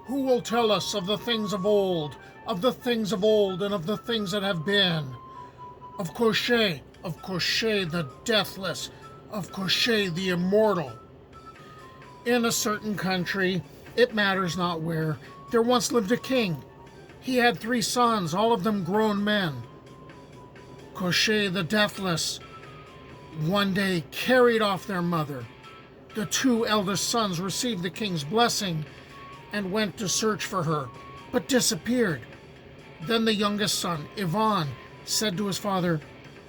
Who will tell us of the things of old, of the things of old and of the things that have been? Of Koshchei the Deathless, of Koshchei the Immortal. In a certain country, it matters not where, there once lived a king. He had 3 sons, all of them grown men. Koshchei the Deathless one day carried off their mother. The 2 eldest sons received the king's blessing and went to search for her, but disappeared. Then the youngest son, Ivan, said to his father,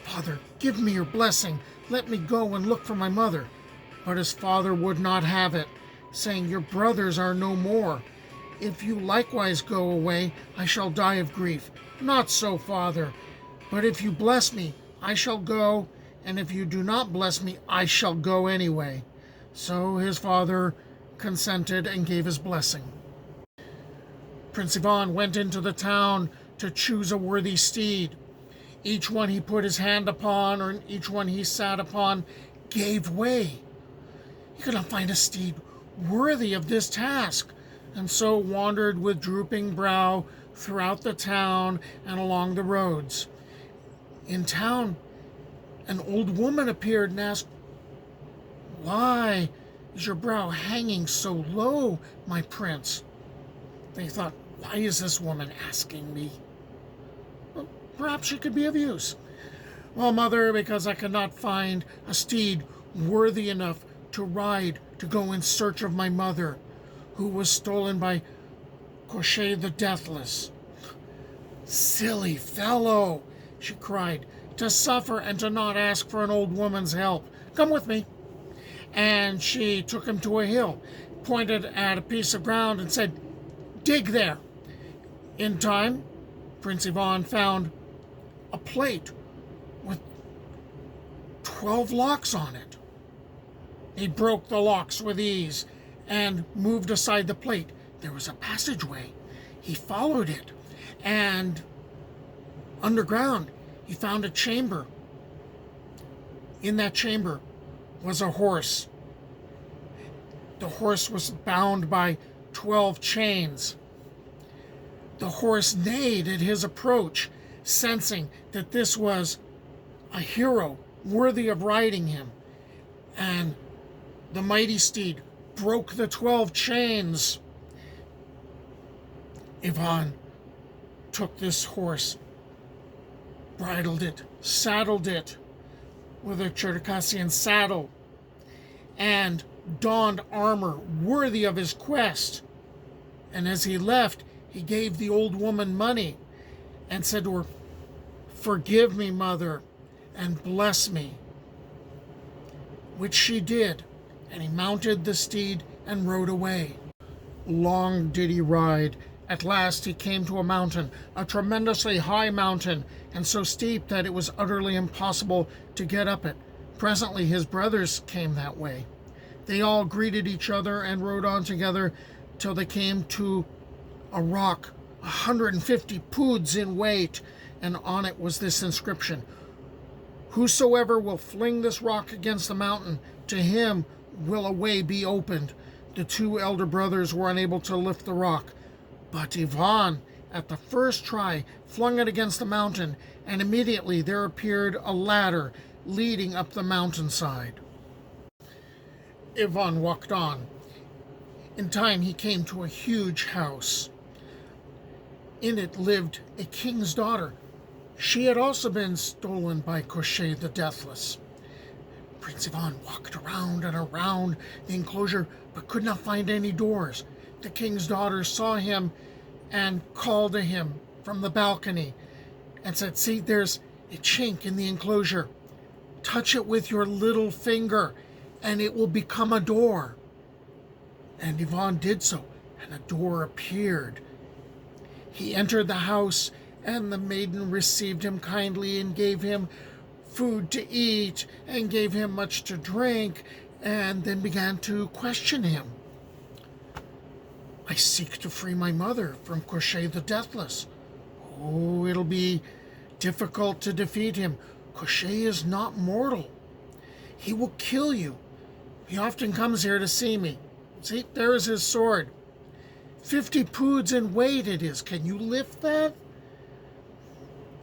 "Father, give me your blessing. Let me go and look for my mother." But his father would not have it, saying, "Your brothers are no more. If you likewise go away, I shall die of grief." "Not so, father, but if you bless me, I shall go, and if you do not bless me, I shall go anyway." So his father consented and gave his blessing. Prince Ivan went into the town to choose a worthy steed. Each one he put his hand upon, or each one he sat upon, gave way. He could not find a steed worthy of this task, and so wandered with drooping brow throughout the town and along the roads. In town, an old woman appeared and asked, "Why is your brow hanging so low, my prince?" They thought, "Why is this woman asking me? Well, perhaps she could be of use." "Well, mother, because I could not find a steed worthy enough to ride to go in search of my mother, who was stolen by Koshchei the Deathless." "Silly fellow," she cried, "to suffer and to not ask for an old woman's help. Come with me." And she took him to a hill, pointed at a piece of ground and said, "Dig there." In time, Prince Ivan found a plate with 12 locks on it. He broke the locks with ease and moved aside the plate. There was a passageway. He followed it, and underground he found a chamber. In that chamber was a horse. The horse was bound by 12 chains. The horse neighed at his approach, sensing that this was a hero worthy of riding him. And the mighty steed broke the 12 chains. Ivan took this horse, bridled it, saddled it with a Cherkassian saddle, and donned armor worthy of his quest. And as he left, he gave the old woman money and said to her, "Forgive me, mother, and bless me," which she did, and he mounted the steed and rode away. Long did he ride. At last he came to a mountain, a tremendously high mountain, and so steep that it was utterly impossible to get up it. Presently his brothers came that way. They all greeted each other and rode on together till they came to a rock 150 poods in weight, and on it was this inscription: "Whosoever will fling this rock against the mountain, to him will a way be opened." The 2 elder brothers were unable to lift the rock, but Ivan, at the first try, flung it against the mountain, and immediately there appeared a ladder leading up the mountainside. Ivan walked on. In time he came to a huge house. In it lived a king's daughter. She had also been stolen by Koshchei the Deathless. Prince Ivan walked around and around the enclosure, but could not find any doors. The king's daughter saw him and called to him from the balcony and said, "See, there's a chink in the enclosure. Touch it with your little finger, and it will become a door." And Ivan did so, and a door appeared. He entered the house, and the maiden received him kindly and gave him food to eat and gave him much to drink, and then began to question him. "I seek to free my mother from Koshchei the Deathless." "Oh, it'll be difficult to defeat him. Koshchei is not mortal. He will kill you. He often comes here to see me. See, there is his sword. 50 poods in weight it is. Can you lift that?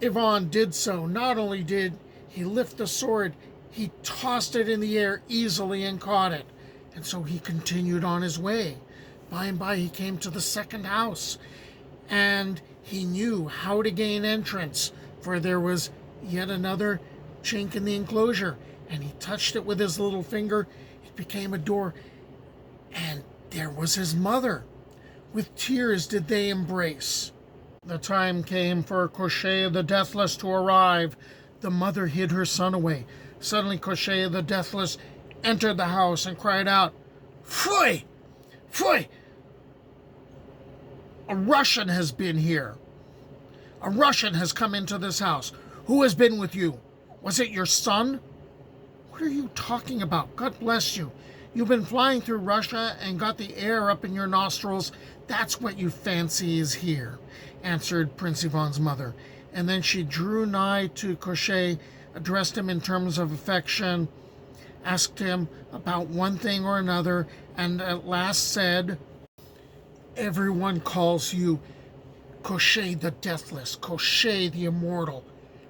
Ivan did so. Not only did he lift the sword, he tossed it in the air easily and caught it. And so he continued on his way. By and by he came to the second house, and he knew how to gain entrance, for there was yet another chink in the enclosure, and he touched it with his little finger. It became a door, and there was his mother. With tears did they embrace. The time came for Koshchei the Deathless to arrive. The mother hid her son away. Suddenly Koshchei the Deathless entered the house and cried out, "Pfui! Pfui! A Russian has been here. A Russian has come into this house. Who has been with you? Was it your son?" "What are you talking about? God bless you. You've been flying through Russia and got the air up in your nostrils. That's what you fancy is here," answered Prince Ivan's mother. And then she drew nigh to Koshchei, addressed him in terms of affection, asked him about one thing or another, and at last said, "Everyone calls you Koshchei the Deathless, Koshchei the Immortal.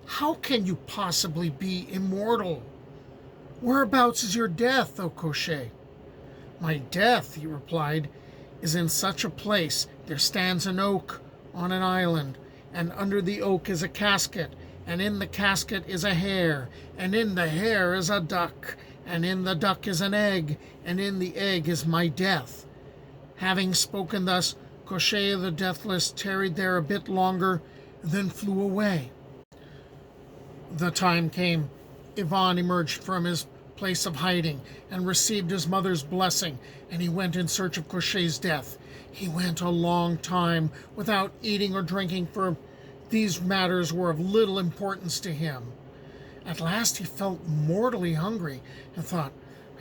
How can you possibly be immortal? Whereabouts is your death, O Koshchei?" "My death," he replied, "is in such a place. There stands an oak on an island, and under the oak is a casket, and in the casket is a hare, and in the hare is a duck, and in the duck is an egg, and in the egg is my death." Having spoken thus, Koshchei the Deathless tarried there a bit longer, then flew away. The time came. Ivan emerged from his place of hiding and received his mother's blessing, and he went in search of Koshchei's death. He went a long time without eating or drinking, for these matters were of little importance to him. At last he felt mortally hungry and thought,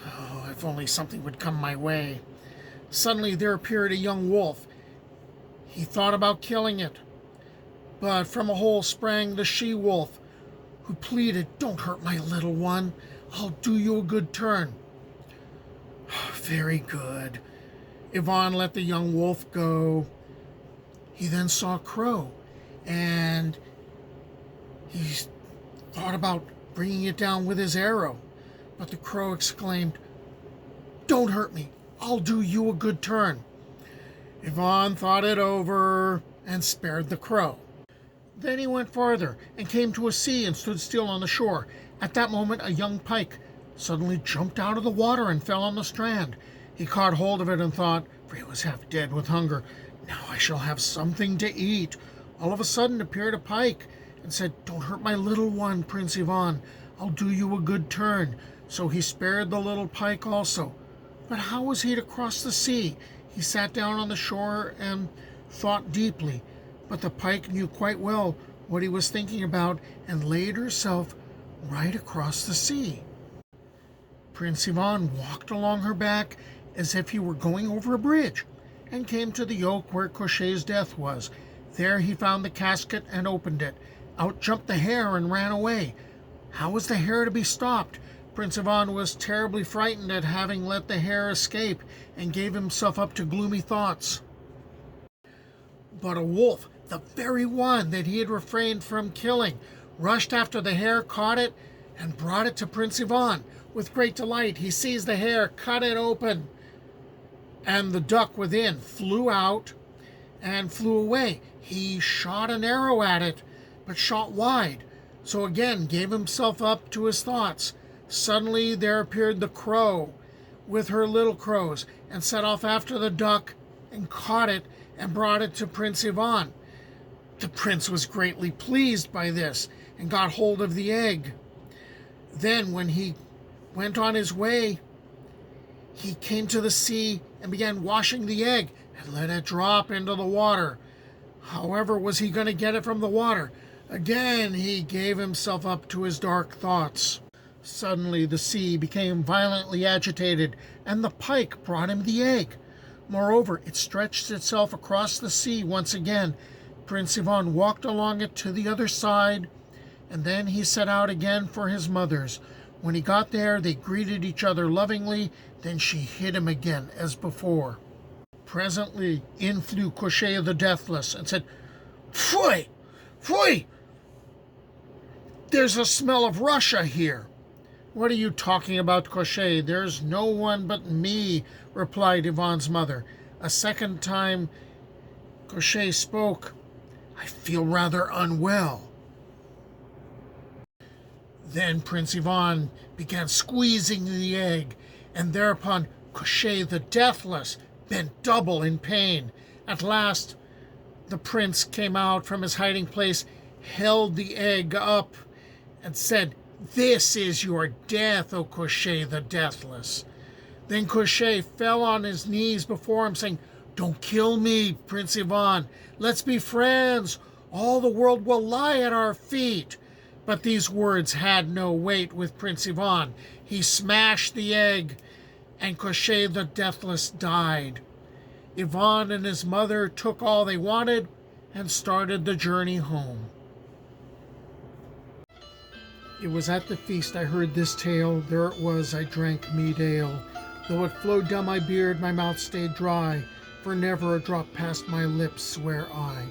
"Oh, if only something would come my way." Suddenly there appeared a young wolf. He thought about killing it, but from a hole sprang the she-wolf, who pleaded, "Don't hurt my little one. I'll do you a good turn." "Very good." Ivan let the young wolf go. He then saw a crow, and he thought about bringing it down with his arrow. But the crow exclaimed, "Don't hurt me. I'll do you a good turn." Ivan thought it over and spared the crow. Then he went farther and came to a sea and stood still on the shore. At that moment a young pike suddenly jumped out of the water and fell on the strand. He caught hold of it and thought, for he was half dead with hunger, "Now I shall have something to eat." All of a sudden appeared a pike and said, "Don't hurt my little one, Prince Ivan. I'll do you a good turn." So he spared the little pike also. But how was he to cross the sea? He sat down on the shore and thought deeply. But the pike knew quite well what he was thinking about and laid herself right across the sea. Prince Ivan walked along her back as if he were going over a bridge, and came to the oak where Koshchei's death was. There he found the casket and opened it. Out jumped the hare and ran away. How was the hare to be stopped? Prince Ivan was terribly frightened at having let the hare escape, and gave himself up to gloomy thoughts. But a wolf, the very one that he had refrained from killing, rushed after the hare, caught it, and brought it to Prince Ivan. With great delight he seized the hare, cut it open, and the duck within flew out and flew away. He shot an arrow at it, but shot wide, so again gave himself up to his thoughts. Suddenly there appeared the crow with her little crows, and set off after the duck, and caught it, and brought it to Prince Ivan. The prince was greatly pleased by this, and got hold of the egg. Then when he went on his way, he came to the sea and began washing the egg, and let it drop into the water. However was he going to get it from the water? Again he gave himself up to his dark thoughts. Suddenly the sea became violently agitated, and the pike brought him the egg. Moreover, it stretched itself across the sea once again. Prince Ivan walked along it to the other side, and then he set out again for his mother's. When he got there, they greeted each other lovingly. Then she hid him again as before. Presently in flew Koshchei the Deathless and said, "Pfui! Pfui! There's a smell of Russia here." "What are you talking about, Koshchei? There's no one but me," replied Ivan's mother. A second time Koshchei spoke. "I feel rather unwell." Then Prince Ivan began squeezing the egg, and thereupon Koshchei the Deathless bent double in pain. At last the prince came out from his hiding place, held the egg up, and said, "This is your death, O Koshchei the Deathless." Then Koshchei fell on his knees before him, saying, "Don't kill me, Prince Ivan. Let's be friends. All the world will lie at our feet." But these words had no weight with Prince Ivan. He smashed the egg, and Koshchei the Deathless died. Ivan and his mother took all they wanted and started the journey home. It was at the feast I heard this tale. There it was, I drank mead ale. Though it flowed down my beard, my mouth stayed dry, for never a drop passed my lips, swear I.